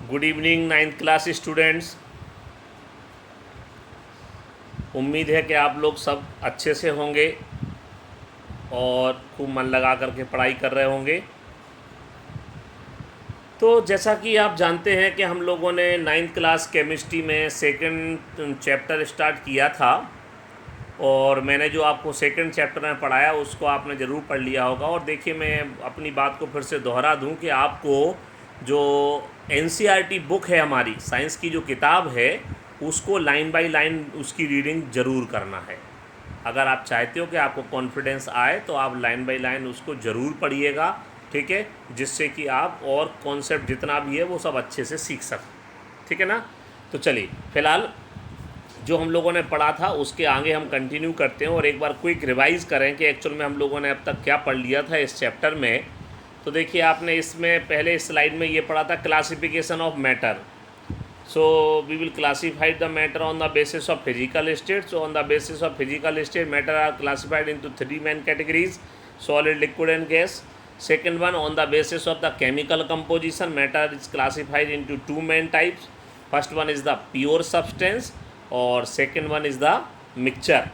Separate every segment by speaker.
Speaker 1: Good evening ninth class students. उम्मीद है कि आप लोग सब अच्छे से होंगे और खूब मन लगा करके पढ़ाई कर रहे होंगे। तो जैसा कि आप जानते हैं कि हम लोगों ने नाइन्थ क्लास केमिस्ट्री में सेकंड चैप्टर स्टार्ट किया था और मैंने जो आपको सेकंड चैप्टर में पढ़ाया उसको आपने ज़रूर पढ़ लिया होगा। और देखिए, मैं अपनी बात को फिर से दोहरा दूं कि आपको जो एनसीईआरटी बुक है, हमारी साइंस की जो किताब है, उसको लाइन बाय लाइन उसकी रीडिंग ज़रूर करना है। अगर आप चाहते हो कि आपको कॉन्फिडेंस आए तो आप लाइन बाय लाइन उसको ज़रूर पढ़िएगा, ठीक है, जिससे कि आप और कॉन्सेप्ट जितना भी है वो सब अच्छे से सीख सकें, ठीक है ना। तो चलिए, फ़िलहाल जो हम लोगों ने पढ़ा था उसके आगे हम कंटिन्यू करते हैं और एक बार क्विक रिवाइज करें कि एक्चुअल में हम लोगों ने अब तक क्या पढ़ लिया था इस चैप्टर में। तो देखिए, आपने इसमें पहले स्लाइड में ये पढ़ा था classification of matter. So we will classified the matter on the basis of physical state. So on the basis of physical state matter are classified into 3 main categories, solid, liquid and gas. Second one, on the basis of the chemical composition, matter is classified into 2 main types. First one is the pure substance और second one is the mixture.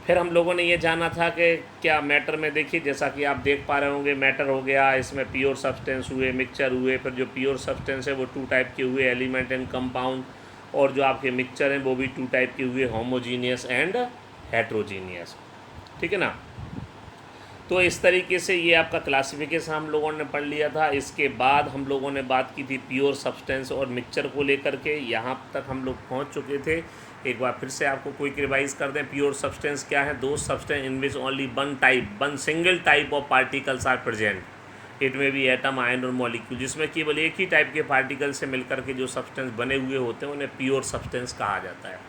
Speaker 1: फिर हम लोगों ने ये जाना था कि क्या मैटर में, देखिए जैसा कि आप देख पा रहे होंगे, मैटर हो गया, इसमें प्योर सब्सटेंस हुए, मिक्सचर हुए। फिर जो प्योर सब्सटेंस है वो 2 टाइप के हुए, एलिमेंट एंड कंपाउंड। और जो आपके मिक्सचर हैं वो भी 2 टाइप के हुए, होमोजीनियस एंड हेट्रोजीनियस, ठीक है ना। तो इस तरीके से ये आपका क्लासिफिकेशन हम लोगों ने पढ़ लिया था। इसके बाद हम लोगों ने बात की थी प्योर सब्सटेंस और मिक्सचर को लेकर के, यहाँ तक हम लोग पहुँच चुके थे। एक बार फिर से आपको क्विक रिवाइज कर दें। प्योर सब्सटेंस क्या है? दो substance in which only one single type of particles are present. It में भी एटम, आयन और मॉलिक्यूल, जिसमें केवल एक ही टाइप के पार्टिकल से मिलकर के जो सब्सटेंस बने हुए होते हैं उन्हें प्योर सब्सटेंस कहा जाता है।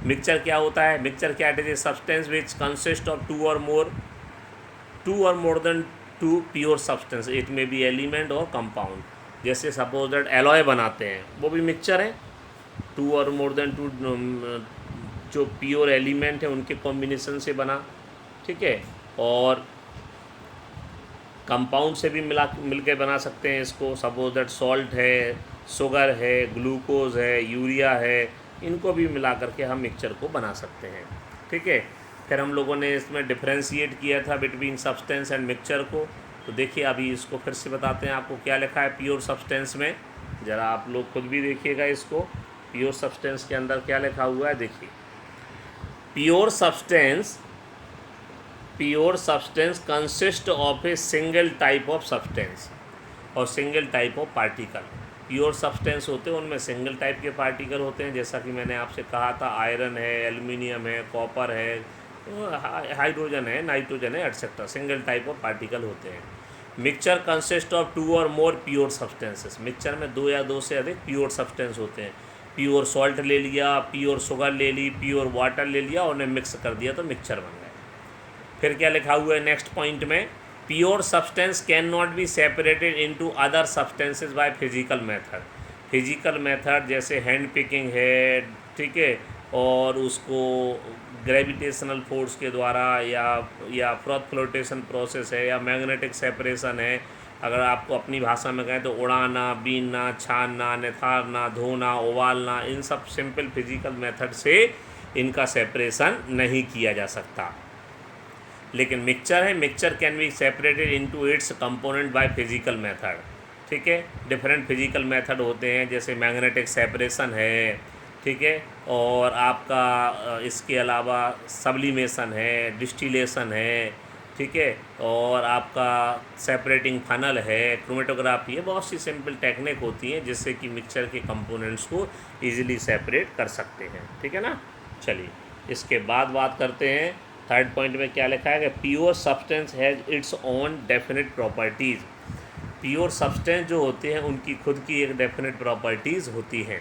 Speaker 1: मिक्सचर क्या होता है? मिक्सचर क्या है? Substance which consist of two or more than two pure substance, it may be element or compound. जैसे सपोज दैट एलॉय बनाते हैं, वो भी मिक्सचर है। 2 और मोर देन 2 जो प्योर एलिमेंट है उनके कॉम्बिनेशन से बना, ठीक है। और कंपाउंड से भी मिल के बना सकते हैं इसको। सपोज दैट सॉल्ट है, शुगर है, ग्लूकोज है, यूरिया है, इनको भी मिला करके हम मिक्सचर को बना सकते हैं, ठीक है। फिर हम लोगों ने इसमें डिफ्रेंशिएट किया था बिटवीन सब्सटेंस एंड मिक्सचर को। तो देखिए, अभी इसको फिर से बताते हैं आपको क्या लिखा है प्योर सब्सटेंस में। ज़रा आप लोग खुद भी देखिएगा इसको, प्योर सब्सटेंस के अंदर क्या लिखा हुआ है। देखिए, pure substance consist of a single type of substance और single type of particle. Pure substance होते हैं उनमें सिंगल टाइप के पार्टिकल होते हैं, जैसा कि मैंने आपसे कहा था, आयरन है, एल्युमिनियम है, कॉपर है, हाइड्रोजन है, नाइट्रोजन है, etcetera. Single type of particle होते हैं। मिक्सचर कंसिस्ट ऑफ 2 और मोर प्योर सब्सटेंसेस। मिक्सचर में 2 या 2 से अधिक प्योर सब्सटेंस होते हैं। प्योर सॉल्ट ले लिया, प्योर शुगर ले ली, प्योर वाटर ले लिया और उन्हें मिक्स कर दिया तो मिक्सचर बन गए। फिर क्या लिखा हुआ है नेक्स्ट पॉइंट में? Pure substance can not be separated into other substances by physical method. Physical method जैसे हैंड पिकिंग है, ठीक है, और उसको ग्रेविटेशनल फोर्स के द्वारा या फ्लोटेशन प्रोसेस है या मैग्नेटिक सेपरेशन है। अगर आपको अपनी भाषा में कहें तो उड़ाना, बीनना, छानना, निथारना, धोना, उबालना, इन सब सिंपल फिजिकल मेथड से इनका सेपरेशन नहीं किया जा सकता। लेकिन मिक्सचर है, mixture can be separated into its component by physical method, ठीक है। डिफरेंट फिजिकल मेथड होते हैं, जैसे मैग्नेटिक सेपरेशन है, ठीक है, और आपका इसके अलावा सब्लिमेशन है, डिस्टिलेशन है, ठीक है, और आपका सेपरेटिंग फनल है, क्रोमेटोग्राफी है। बहुत सी सिंपल टेक्निक होती हैं जिससे कि मिक्सचर के कंपोनेंट्स को इजीली सेपरेट कर सकते हैं, ठीक है ना। चलिए, इसके बाद बात करते हैं थर्ड पॉइंट में क्या लिखा है कि pure substance has its own definite properties. Pure substance जो होते हैं उनकी खुद की एक डेफिनेट प्रॉपर्टीज़ होती हैं।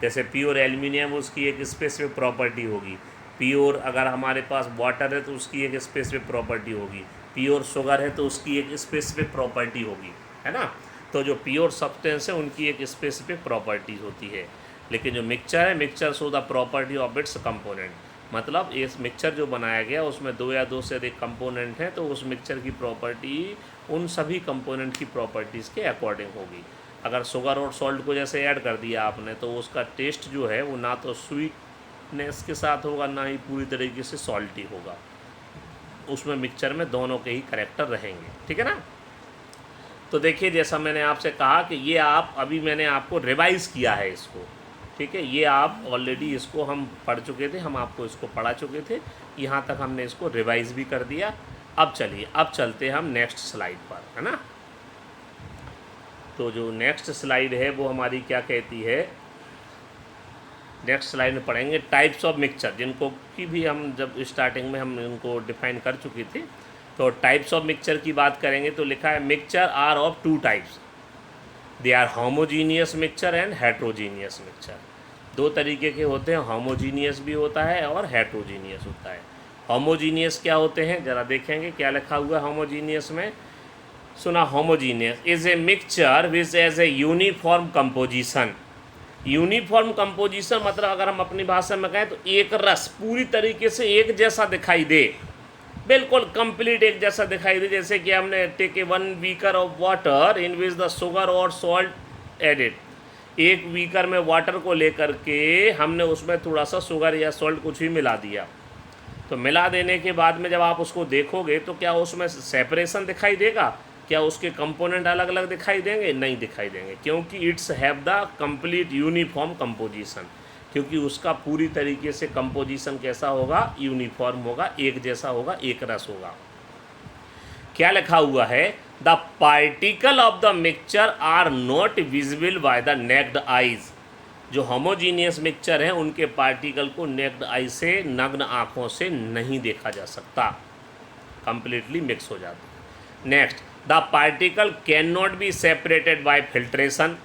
Speaker 1: जैसे प्योर एल्युमिनियम, उसकी एक स्पेसिफिक प्रॉपर्टी होगी। प्योर अगर हमारे पास वाटर है तो उसकी एक स्पेसिफिक प्रॉपर्टी होगी। प्योर शुगर है तो उसकी एक स्पेसिफिक प्रॉपर्टी होगी, है ना। तो जो प्योर सब्सटेंस है उनकी एक स्पेसिफिक प्रॉपर्टीज़ होती है। लेकिन जो मिक्सचर है, mixture show the property of its component. मतलब इस मिक्सचर जो बनाया गया उसमें 2 या 2 से अधिक कंपोनेंट हैं, तो उस मिक्सचर की प्रॉपर्टी उन सभी कंपोनेंट की प्रॉपर्टीज़ के अकॉर्डिंग होगी। अगर शुगर और सॉल्ट को जैसे ऐड कर दिया आपने तो उसका टेस्ट जो है वो ना तो स्वीटनेस के साथ होगा, ना ही पूरी तरीके से सॉल्टी होगा। उसमें मिक्सचर में दोनों के ही करेक्टर रहेंगे, ठीक है ना। तो देखिए, जैसा मैंने आपसे कहा कि ये आप अभी मैंने आपको रिवाइज़ किया है इसको, ठीक है। ये आप ऑलरेडी इसको हम पढ़ चुके थे, हम आपको इसको पढ़ा चुके थे, यहाँ तक हमने इसको रिवाइज़ भी कर दिया। अब चलिए, अब चलते हैं हम नेक्स्ट स्लाइड पर, है ना। तो जो नेक्स्ट स्लाइड है वो हमारी क्या कहती है, नेक्स्ट स्लाइड में पढ़ेंगे टाइप्स ऑफ मिक्सचर, जिनको की भी हम जब स्टार्टिंग में हम इनको डिफाइन कर चुके थे। तो टाइप्स ऑफ मिक्सचर की बात करेंगे तो लिखा है mixture are of two types, they are homogeneous mixture and heterogeneous mixture. दो तरीके के होते हैं, होमोजीनियस भी होता है और हेट्रोजीनियस होता है। होमोजीनियस क्या होते हैं जरा देखेंगे, क्या लिखा हुआ है होमोजीनियस में। सुना, homogeneous is a mixture which has a uniform composition. Uniform composition मतलब अगर हम अपनी भाषा में कहें तो एक रस पूरी तरीके से एक जैसा दिखाई दे, बिल्कुल कंप्लीट एक जैसा दिखाई दे। जैसे कि हमने take a 1 beaker of water in which the sugar और सॉल्ट एडेड, एक बीकर में वाटर को लेकर के हमने उसमें थोड़ा सा शुगर या सॉल्ट कुछ भी मिला दिया। तो मिला देने के बाद में जब आप उसको देखोगे तो क्या उसमें सेपरेशन दिखाई देगा, क्या उसके कंपोनेंट अलग अलग दिखाई देंगे? नहीं दिखाई देंगे, क्योंकि it's have the complete uniform composition, क्योंकि उसका पूरी तरीके से कंपोजिशन कैसा होगा, यूनिफॉर्म होगा, एक जैसा होगा, एक रस होगा। क्या लिखा हुआ है, the particle of the mixture are not visible by the naked eyes. जो होमोजीनियस मिक्सचर हैं उनके पार्टिकल को नेक्ड आई से, नग्न आँखों से नहीं देखा जा सकता, कंप्लीटली मिक्स हो जाता है। Next, the particle can not be separated by filtration.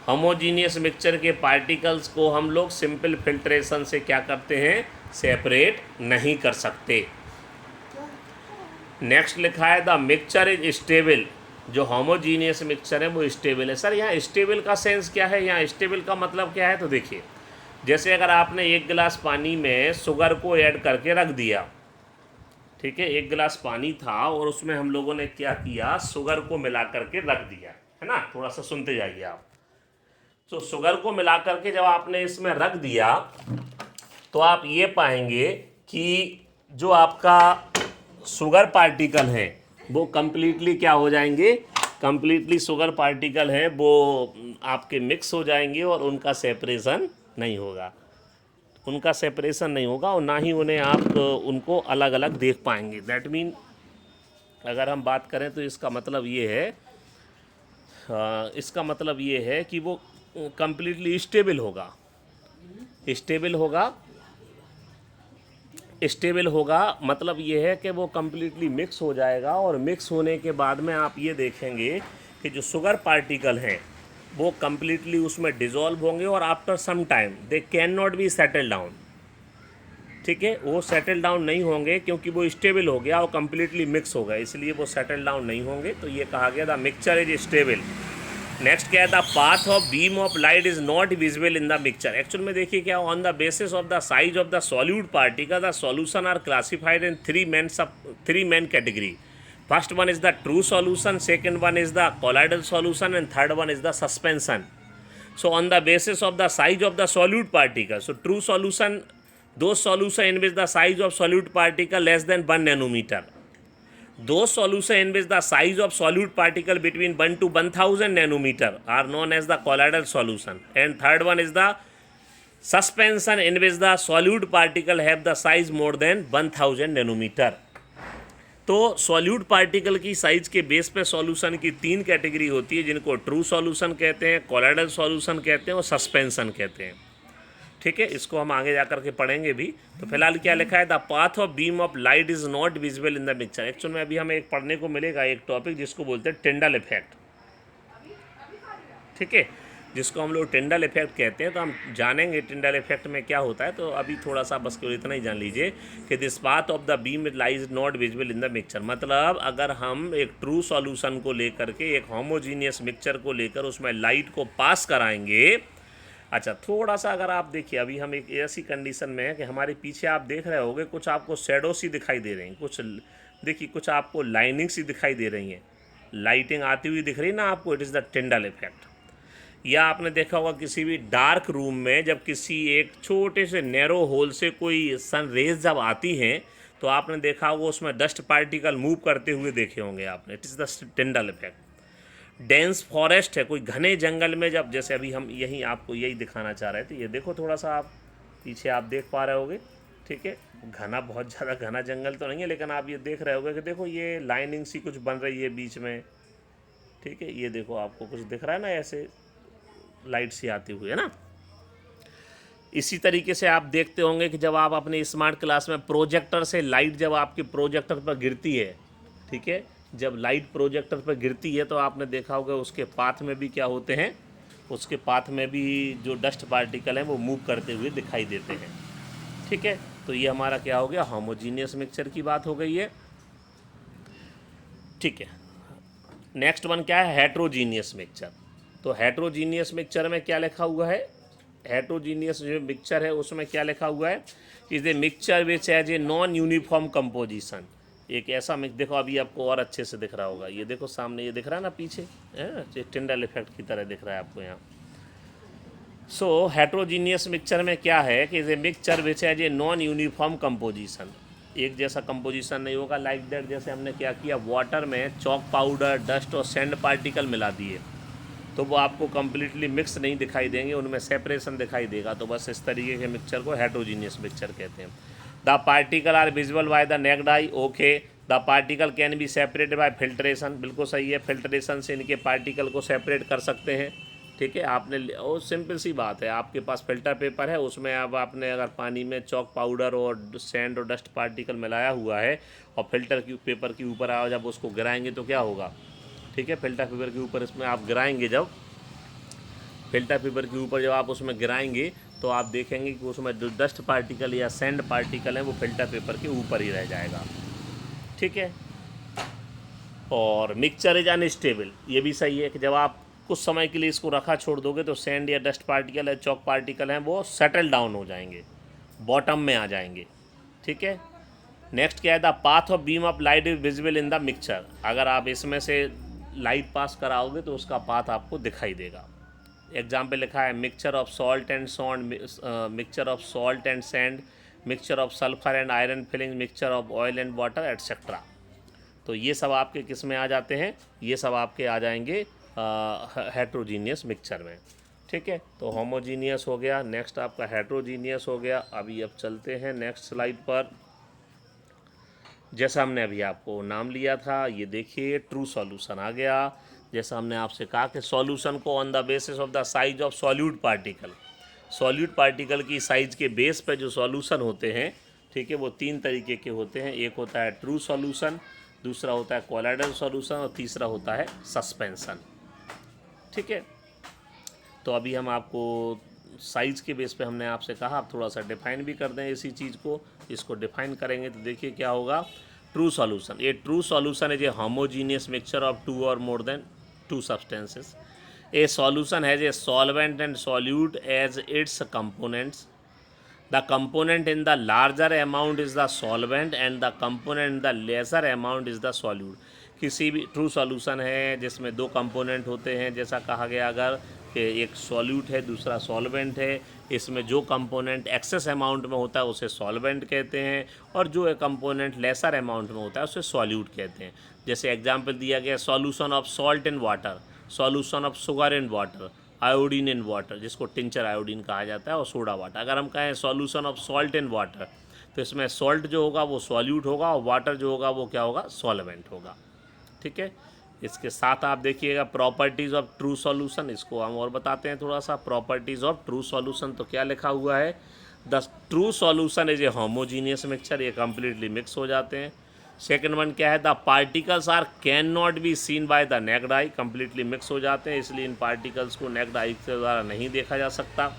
Speaker 1: Homogeneous mixture के पार्टिकल्स को हम लोग सिंपल फिल्ट्रेशन से क्या करते हैं, सेपरेट नहीं कर सकते। नेक्स्ट लिखा है द मिक्सचर इज स्टेबल। जो होमोजीनियस मिक्सचर है वो स्टेबल है। सर यहाँ स्टेबल का सेंस क्या है, यहाँ स्टेबल का मतलब क्या है? तो देखिए, जैसे अगर आपने एक गिलास पानी में शुगर को ऐड करके रख दिया, ठीक है, एक गिलास पानी था और उसमें हम लोगों ने क्या किया, शुगर को मिला करके रख दिया, है ना। थोड़ा सा सुनते जाइए आप। तो शुगर को मिला करके जब आपने इसमें रख दिया तो आप ये पाएंगे कि जो आपका शुगर पार्टिकल हैं वो कंप्लीटली क्या हो जाएंगे, कंप्लीटली शुगर पार्टिकल हैं वो आपके मिक्स हो जाएंगे और उनका सेपरेशन नहीं होगा, उनका सेपरेशन नहीं होगा और ना ही उन्हें आप उनको अलग अलग देख पाएंगे। दैट मीन अगर हम बात करें तो इसका मतलब ये है, इसका मतलब ये है कि वो कंप्लीटली स्टेबल होगा, स्टेबल होगा, स्टेबल होगा। मतलब ये है कि वो कंप्लीटली मिक्स हो जाएगा और मिक्स होने के बाद में आप ये देखेंगे कि जो शुगर पार्टिकल हैं वो कंप्लीटली उसमें डिज़ोल्व होंगे और after some time they can not be settle down, ठीक है। वो सेटल डाउन नहीं होंगे क्योंकि वो स्टेबल हो गया और कंप्लीटली मिक्स हो गया, इसलिए वो सेटल डाउन नहीं होंगे। तो ये कहा गया the mixture is stable. Next क्या है, the path of beam of light is not visible in the mixture. Actual में देखिए क्या, on the basis of the size of the solute particle the solution are classified in three main category. First one is the true solution, second one is the colloidal solution and third one is the suspension. So on the basis of the size of the solute particle, so true solution, those solution in which the size of solute particle less than 1 nanometer, those solution in which the size of solute particle between 1 to 1000 nanometer are known as the colloidal solution, and third one is the suspension in which the solute particle have the size more than 1000 nanometer। तो solute particle की size के base पे solution की तीन category होती है, जिनको true solution कहते हैं, कोलाइडल सॉल्यूशन कहते हैं और सस्पेंशन कहते हैं, ठीक है। इसको हम आगे जाकर के पढ़ेंगे भी। तो फिलहाल क्या लिखा है, the path of beam of light is not visible in the mixture. Actual में अभी हमें एक पढ़ने को मिलेगा एक टॉपिक जिसको बोलते हैं टिंडल इफेक्ट, ठीक है, जिसको हम लोग टिंडल इफेक्ट कहते हैं। तो हम जानेंगे टिंडल इफेक्ट में क्या होता है। तो अभी थोड़ा सा बस केवल इतना ही जान लीजिए कि this path of the beam lies not visible in the mixture. मतलब अगर हम एक ट्रू सॉल्यूशन को लेकर के एक होमोजीनियस मिक्सचर को लेकर उसमें लाइट को पास कराएंगे। अच्छा, थोड़ा सा अगर आप देखिए, अभी हम एक ऐसी कंडीशन में है कि हमारे पीछे आप देख रहे होंगे कुछ आपको शेडो सी दिखाई दे रही हैं, कुछ देखिए कुछ आपको लाइनिंग सी दिखाई दे रही हैं, लाइटिंग आती हुई दिख रही ना आपको, it is the Tyndall effect. या आपने देखा होगा किसी भी डार्क रूम में जब किसी एक छोटे से नैरो होल से कोई सन रेज जब आती हैं तो आपने देखा होगा उसमें डस्ट पार्टिकल मूव करते हुए देखे होंगे आपने, it is the Tyndall effect. Dense forest है, कोई घने जंगल में जब, जैसे अभी हम यहीं आपको यही दिखाना चाह रहे थे, ये देखो थोड़ा सा आप पीछे आप देख पा रहे होगे, ठीक है, घना बहुत ज़्यादा घना जंगल तो नहीं है लेकिन आप ये देख रहे होगे कि देखो ये लाइनिंग सी कुछ बन रही है बीच में, ठीक है, ये देखो आपको कुछ दिख रहा है ना ऐसे लाइट सी आती हुई, है ना। इसी तरीके से आप देखते होंगे कि जब आप अपने स्मार्ट क्लास में प्रोजेक्टर से लाइट जब आपके प्रोजेक्टर पर गिरती है, ठीक है, जब लाइट प्रोजेक्टर पर गिरती है तो आपने देखा होगा उसके पाथ में भी क्या होते हैं, उसके पाथ में भी जो डस्ट पार्टिकल हैं वो मूव करते हुए दिखाई देते हैं, ठीक है। तो ये हमारा क्या हो गया, होमोजीनियस मिक्सचर की बात हो गई है, ठीक है। नेक्स्ट वन क्या है, हेट्रोजीनियस मिक्सचर। तो हेट्रोजीनियस मिक्सचर में क्या लिखा हुआ है, हेट्रोजीनियस जो मिक्सचर है उसमें क्या लिखा हुआ है, is a mixture which has a non uniform composition. एक ऐसा मिक्स, देखो अभी आपको और अच्छे से दिख रहा होगा, ये देखो सामने ये दिख रहा है ना पीछे, है टिंडल इफेक्ट की तरह दिख रहा है आपको यहाँ। सो हेट्रोजीनियस मिक्सचर में क्या है कि is a mixture which has a non uniform composition, एक जैसा कंपोजिशन नहीं होगा। लाइक दैट, जैसे हमने क्या किया, वाटर में चॉक पाउडर, डस्ट और सैंड पार्टिकल मिला दिए तो वो आपको कम्प्लीटली मिक्स नहीं दिखाई देंगे, उनमें सेपरेशन दिखाई देगा। तो बस इस तरीके के मिक्सचर को हेट्रोजीनियस मिक्सचर कहते हैं। The particle are visible by the naked eye, okay. The particle can be separated by filtration, बिल्कुल सही है, फिल्ट्रेशन से इनके पार्टिकल को सेपरेट कर सकते हैं, ठीक है। आपने और सिंपल सी बात है, आपके पास फिल्टर पेपर है, उसमें अब आपने अगर पानी में चॉक पाउडर और सैंड और डस्ट पार्टिकल मिलाया हुआ है और फिल्टर की पेपर के ऊपर आओ जब उसको गिराएंगे तो क्या होगा, ठीक है, फिल्टर पेपर के ऊपर इसमें आप गिराएंगे, जब फिल्टर पेपर के ऊपर जब आप उसमें गिराएंगे तो आप देखेंगे कि उसमें जो डस्ट पार्टिकल या सैंड पार्टिकल है वो फिल्टर पेपर के ऊपर ही रह जाएगा, ठीक है। और मिक्सचर इज अनस्टेबल, ये भी सही है कि जब आप कुछ समय के लिए इसको रखा छोड़ दोगे तो सैंड या डस्ट पार्टिकल या चॉक पार्टिकल हैं वो सेटल डाउन हो जाएंगे, बॉटम में आ जाएंगे, ठीक है। नेक्स्ट क्या है, the path of beam of light is visible in the mixture, अगर आप इसमें से लाइट पास कराओगे तो उसका पाथ आपको दिखाई देगा। एग्जाम्पल लिखा है, mixture of salt and sound, mixture of salt and sand, mixture of sulphur and iron filling, mixture of oil and water etcetera. तो ये सब आपके किस में आ जाते हैं, ये सब आपके आ जाएंगे हेट्रोजीनियस मिक्सचर में, ठीक है। तो होमोजीनियस हो गया, नेक्स्ट आपका हेट्रोजीनियस हो गया। अभी अब चलते हैं नेक्स्ट स्लाइड पर। जैसा हमने अभी आपको नाम लिया था, ये देखिए ट्रू सॉल्यूशन आ गया। जैसा हमने आपसे कहा कि सॉल्यूशन को on the basis of the size of solute particle, solute particle की साइज़ के बेस पे जो सॉल्यूशन होते हैं, ठीक है, वो तीन तरीके के होते हैं। एक होता है ट्रू सॉल्यूशन, दूसरा होता है कोलाइडल सॉल्यूशन और तीसरा होता है सस्पेंशन, ठीक है। तो अभी हम आपको साइज़ के बेस पे हमने आपसे कहा, आप थोड़ा सा डिफाइन भी कर दें इसी चीज़ को, इसको डिफाइन करेंगे तो देखिए क्या होगा, true solution, a true solution is a homogeneous mixture of two or more than two substances. A solution has a solvent and solute as its components. The component in the larger amount is the solvent and the component in the lesser amount is the solute. किसी भी true solution है जिसमें दो component होते हैं, जैसा कहा गया अगर कि एक सॉल्यूट है दूसरा सॉल्वेंट है, इसमें जो कंपोनेंट एक्सेस अमाउंट में होता है उसे सॉल्वेंट कहते हैं और जो कंपोनेंट लेसर अमाउंट में होता है उसे सॉल्यूट कहते हैं। जैसे एग्जांपल दिया गया, solution of salt in water, solution of sugar in water, iodine in water, जिसको टिंचर आयोडीन कहा जाता है, और सोडा वाटर। अगर हम कहें solution of salt in water तो इसमें सॉल्ट जो होगा वो सॉल्यूट होगा और वाटर जो होगा वो क्या होगा, सॉल्वेंट होगा, ठीक है। इसके साथ आप देखिएगा प्रॉपर्टीज़ ऑफ ट्रू सॉल्यूशन, इसको हम और बताते हैं थोड़ा सा। प्रॉपर्टीज़ ऑफ ट्रू सॉल्यूशन तो क्या लिखा हुआ है, the true solution is a homogeneous mixture, ये कम्प्लीटली मिक्स हो जाते हैं। सेकेंड वन क्या है, the particles are can not be seen by the naked eye, completely mix हो जाते हैं, इसलिए इन पार्टिकल्स को नेक्ड आई के द्वारा नहीं देखा जा सकता।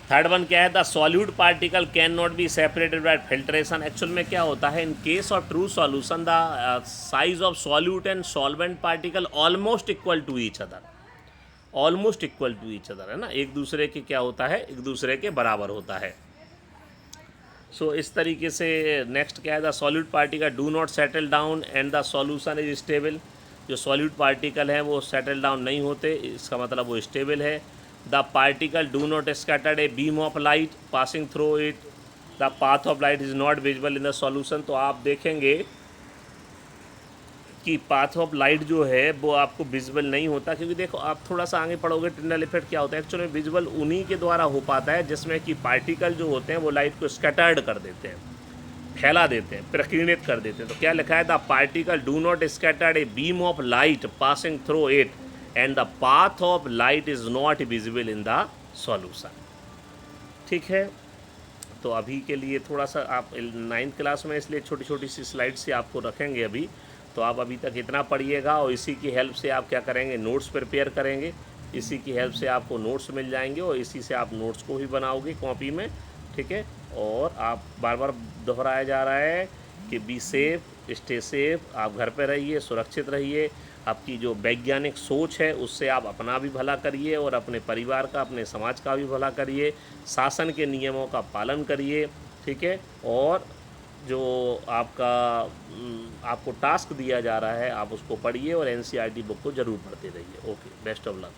Speaker 1: थर्ड वन क्या है, the solute particle can not be separated by filtration. Actual में क्या होता है, in case of true solution the size of solute and solvent particle almost equal to each other, almost equal to each other, है ना, एक दूसरे के क्या होता है, एक दूसरे के बराबर होता है। सो इस तरीके से नेक्स्ट क्या है, the solid particle do not settle down and the solution is stable. जो सॉलिड पार्टिकल हैं वो सेटल डाउन नहीं होते, इसका मतलब वो स्टेबल है। The particle do not scattered a beam of light passing through it, the path of light is not visible in the solution. तो आप देखेंगे कि पाथ ऑफ लाइट जो है वो आपको विजिबल नहीं होता, क्योंकि देखो आप थोड़ा सा आगे पढ़ोगे टिंडल इफेक्ट क्या होता है। एक्चुअली विजिबल उन्हीं के द्वारा हो पाता है जिसमें कि पार्टिकल जो होते हैं वो लाइट को स्कैटर्ड कर देते हैं, फैला देते हैं, प्रकीर्णित कर देते हैं। तो क्या लिखा है, the particle do not scattered a beam of light passing through it and the path of light is not visible in the solution. ठीक है, तो अभी के लिए थोड़ा सा आप 9th क्लास में, इसलिए छोटी छोटी सी स्लाइड से आपको रखेंगे अभी। तो आप अभी तक इतना पढ़िएगा और इसी की हेल्प से आप क्या करेंगे, नोट्स प्रिपेयर करेंगे। इसी की हेल्प से आपको नोट्स मिल जाएंगे और इसी से आप नोट्स को भी बनाओगे कॉपी में। ठीक है, और आप बार बार दोहराया जा रहा है कि बी सेफ, स्टे सेफ, आप घर पे रहिए, सुरक्षित रहिए। आपकी जो वैज्ञानिक सोच है उससे आप अपना भी भला करिए और अपने परिवार का, अपने समाज का भी भला करिए। शासन के नियमों का पालन करिए। ठीक है, और जो आपको टास्क दिया जा रहा है आप उसको पढ़िए और NCERT बुक को ज़रूर पढ़ते रहिए। Okay, best of luck.